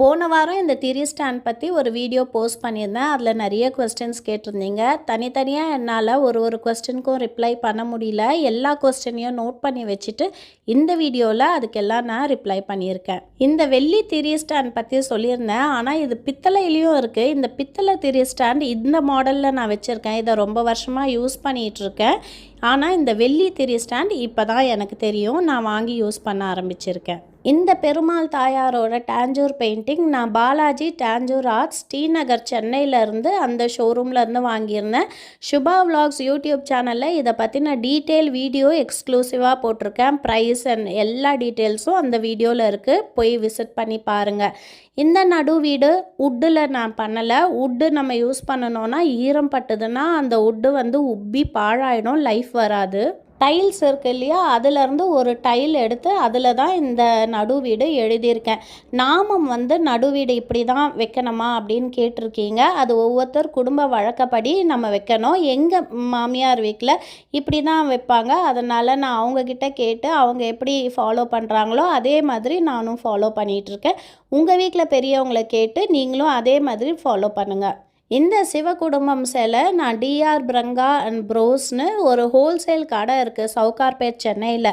போன வாரம் இந்த திரி ஸ்டாண்ட் பற்றி ஒரு வீடியோ போஸ்ட் பண்ணியிருந்தேன். அதில் நிறைய கொஸ்டின்ஸ் கேட்டிருந்தீங்க. தனித்தனியாக என்னால் ஒரு கொஸ்டினுக்கும் ரிப்ளை பண்ண முடியல. எல்லா கொஸ்டினையும் நோட் பண்ணி வச்சுட்டு இந்த வீடியோவில் அதுக்கெல்லாம் நான் ரிப்ளை பண்ணியிருக்கேன். இந்த வெள்ளி திரி ஸ்டாண்ட் பற்றி சொல்லியிருந்தேன். ஆனால் இது பித்தளையிலையும் இருக்குது. இந்த பித்தளை திரி ஸ்டாண்ட் இந்த மாடலில் நான் வச்சுருக்கேன். இதை ரொம்ப வருஷமாக யூஸ் பண்ணிகிட்ருக்கேன். ஆனால் இந்த வெள்ளி திரி ஸ்டாண்ட் இப்போ தான் எனக்கு தெரியும். நான் வாங்கி யூஸ் பண்ண ஆரம்பிச்சிருக்கேன். இந்த பெருமாள் தாயாரோட டாஞ்சூர் பெயிண்டிங் நான் பாலாஜி டாஞ்சூர் ஆர்ட்ஸ் ஸ்ரீநகர் சென்னையிலேருந்து அந்த ஷோரூம்லேருந்து வாங்கியிருந்தேன். சுபா விலாக்ஸ் யூடியூப் சேனலில் இதை பற்றின டீட்டெயில் வீடியோ எக்ஸ்க்ளூசிவாக போட்டிருக்கேன். ப்ரைஸ் அண்ட் எல்லா டீட்டெயில்ஸும் அந்த வீடியோவில் இருக்குது. போய் விசிட் பண்ணி பாருங்கள். இந்த நடு வீடு உட்டில் நான் பண்ணலை. உட்டு நம்ம யூஸ் பண்ணணுன்னா ஈரம் பட்டுதுன்னா அந்த உட்டு வந்து உப்பி பாழாயிடும், லைஃப் வராது. டைல்ஸ் இருக்குது இல்லையா, அதிலேருந்து ஒரு டைல் எடுத்து அதில் தான் இந்த நடுவீடு எழுதியிருக்கேன். நாமம் வந்து நடுவீடு இப்படி தான் வைக்கணுமா அப்படின்னு கேட்டிருக்கீங்க. அது ஒவ்வொருத்தர் குடும்ப வழக்கப்படி நம்ம வைக்கணும். எங்கள் மாமியார் வீட்டில் இப்படி தான் வைப்பாங்க. அதனால் நான் அவங்கக்கிட்ட கேட்டு அவங்க எப்படி ஃபாலோ பண்ணுறாங்களோ அதே மாதிரி நானும் ஃபாலோ பண்ணிகிட்ருக்கேன். உங்கள் வீட்டில் பெரியவங்களை கேட்டு நீங்களும் அதே மாதிரி ஃபாலோ பண்ணுங்கள். இந்த சிவகுடும்பம் சிலை நான் டிஆர் பிரங்கா அண்ட் ப்ரோஸ்னு ஒரு ஹோல்சேல் கடை இருக்குது சவுகார்பேட் சென்னையில்.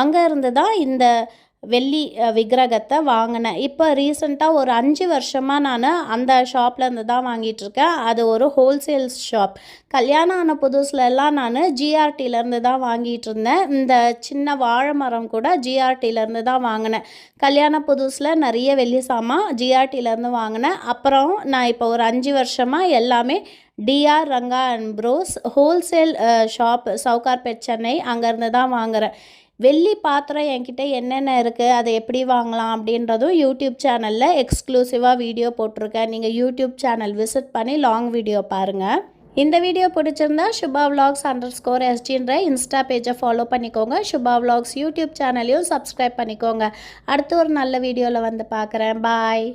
அங்கே இருந்து தான் இந்த வெள்ளி விக்கிரகத்தை வாங்கினேன். இப்போ ரீசெண்டாக ஒரு 5 வருஷமாக நான் அந்த ஷாப்லேருந்து தான் வாங்கிட்டுருக்கேன். அது ஒரு ஹோல்சேல் ஷாப். கல்யாணம் ஆன புதுசுலலாம் நான் ஜிஆர்டிலேருந்து தான் வாங்கிட்டு இருந்தேன். இந்த சின்ன வாழை மரம் கூட ஜிஆர்டிலேருந்து தான் வாங்கினேன். கல்யாண புதுசில் நிறைய வெள்ளி சாமான் ஜிஆர்டிலேருந்து வாங்கினேன். அப்புறம் நான் இப்போ ஒரு 5 வருஷமாக எல்லாமே TR Ranga and bros wholesale shop Sowcarpet Chennai அங்கேருந்து தான் வாங்குகிறேன். வெள்ளி பாத்திரம் என்கிட்ட என்னென்ன இருக்குது, அதை எப்படி வாங்கலாம் அப்படின்றதும் யூடியூப் சேனலில் எக்ஸ்க்ளூசிவாக வீடியோ போட்டிருக்கேன். நீங்கள் யூடியூப் சேனல் விசிட் பண்ணி லாங் வீடியோ பாருங்கள். இந்த வீடியோ பிடிச்சிருந்தா சுபா விலாக்ஸ் _SGன்ற இன்ஸ்டா பேஜை ஃபாலோ பண்ணிக்கோங்க. சுபா விலாக்ஸ் யூடியூப் சேனலையும் சப்ஸ்கிரைப் பண்ணிக்கோங்க. அடுத்து ஒரு நல்ல வீடியோவில் வந்து பார்க்குறேன். பாய்.